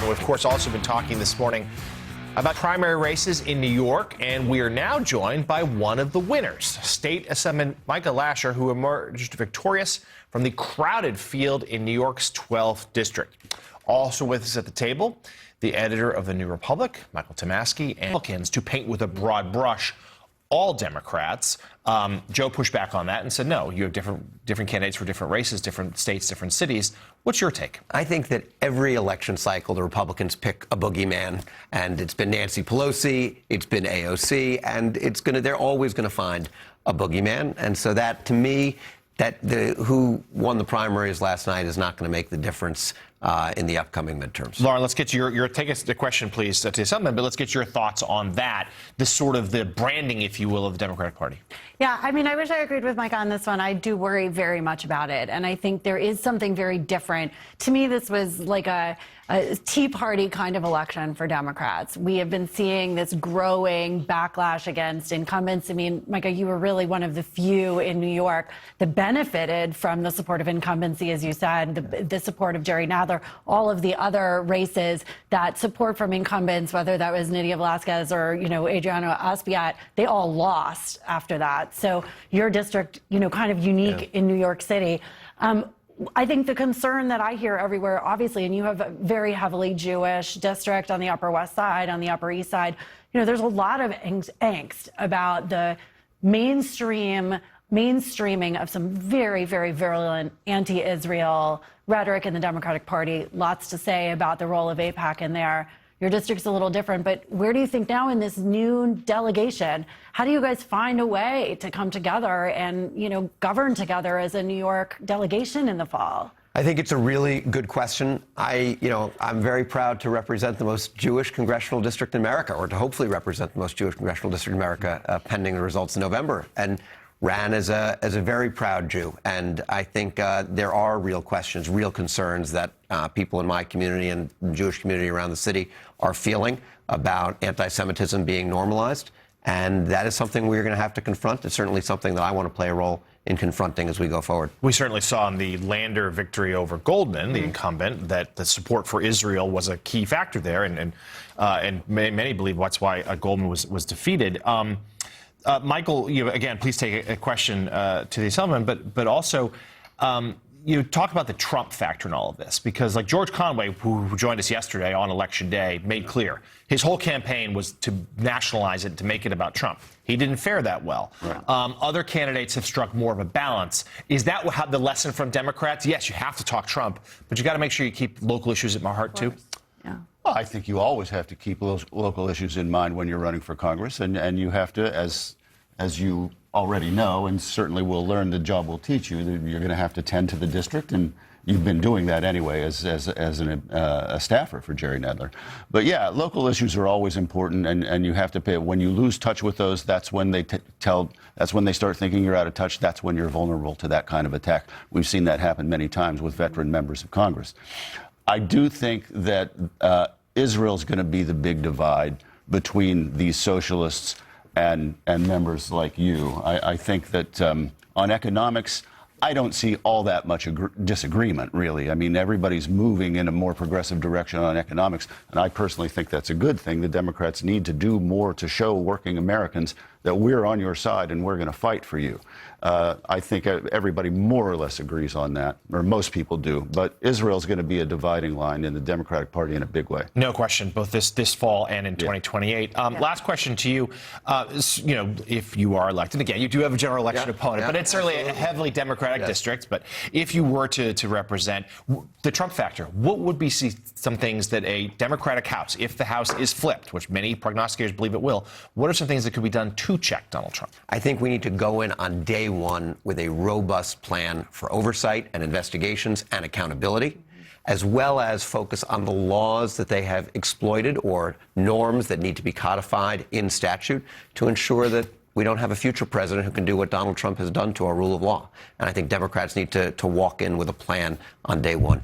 We've, of course, also been talking this morning about primary races in New York, and we are now joined by one of the winners, State Assemblyman Micah Lasher, who emerged victorious from the crowded field in New York's 12th district. Also with us at the table, the editor of The New Republic, Michael Tomasky, and Republicans to paint with a broad brush all Democrats. Joe pushed back on that and said, no, you have different candidates for different races, different states, different cities. What's your take? I think that every election cycle, the Republicans pick a boogeyman, and it's been Nancy Pelosi, it's been AOC, and they're always going to find a boogeyman. And so that, to me, who won the primaries last night is not going to make the difference in the upcoming midterms. Lauren, let's get to your take us the question, please, to something, but let's get your thoughts on that, this sort of the branding, if you will, of the Democratic Party. Yeah, I mean, I wish I agreed with Mike on this one. I do worry very much about it, and I think there is something very different. To me, this was like a Tea Party kind of election for Democrats. We have been seeing this growing backlash against incumbents. I mean, Micah, you were really one of the few in New York that benefited from the support of incumbency, as you said, the support of Jerry Nadler, all of the other races that support from incumbents, whether that was Nydia Velázquez or, Adriano Aspiat, they all lost after that. So your district, kind of unique in New York City. I think the concern that I hear everywhere, obviously, and you have a very heavily Jewish district on the Upper West Side, on the Upper East Side, there's a lot of angst about the mainstreaming of some very, very virulent anti-Israel rhetoric in the Democratic Party. Lots to say about the role of AIPAC in there. Your district's a little different, but where do you think now in this new delegation, how do you guys find a way to come together and, govern together as a New York delegation in the fall? I think it's a really good question. I'm very proud to represent the most Jewish congressional district in America, or to hopefully represent the most Jewish congressional district in America, pending the results in November. And ran as a very proud Jew. And I think there are real questions, real concerns that people in my community and the Jewish community around the city are feeling about anti-Semitism being normalized. And that is something we're going to have to confront. It's certainly something that I want to play a role in confronting as we go forward. We certainly saw in the Lander victory over Goldman, the incumbent, that the support for Israel was a key factor there. And many believe that's why Goldman was defeated. Michael, again, please take a question to the assemblyman, but also talk about the Trump factor in all of this, because like George Conway, who joined us yesterday on Election Day, made clear his whole campaign was to nationalize it, to make it about Trump. He didn't fare that well. Right. Other candidates have struck more of a balance. Is that the lesson from Democrats? Yes, you have to talk Trump, but you got to make sure you keep local issues at my heart too. Yeah. Well, I think you always have to keep local issues in mind when you're running for Congress, and you have to, as you already know, and certainly will learn, the job will teach you, that you're going to have to tend to the district, and you've been doing that anyway as a staffer for Jerry Nadler. But yeah, local issues are always important, and you have to pay. When you lose touch with those, that's when they that's when they start thinking you're out of touch. That's when you're vulnerable to that kind of attack. We've seen that happen many times with veteran members of Congress. I do think that Israel's going to be the big divide between these socialists and members like you. I think that on economics, I don't see all that much disagreement, really. I mean, everybody's moving in a more progressive direction on economics, and I personally think that's a good thing. The Democrats need to do more to show working Americans that we're on your side and we're going to fight for you. I think everybody more or less agrees on that, or most people do. But Israel's going to be a dividing line in the Democratic Party in a big way. No question, both this fall and in 2028. Last question to you. If you are elected, again, you do have a general election opponent, but it's certainly a heavily Democratic district. But if you were to represent the Trump factor, what would be some things that a Democratic House, if the House is flipped, which many prognosticators believe it will, what are some things that could be done to check Donald Trump? I think we need to go in on day one with a robust plan for oversight and investigations and accountability, as well as focus on the laws that they have exploited or norms that need to be codified in statute to ensure that we don't have a future president who can do what Donald Trump has done to our rule of law. And I think Democrats need to walk in with a plan on day one.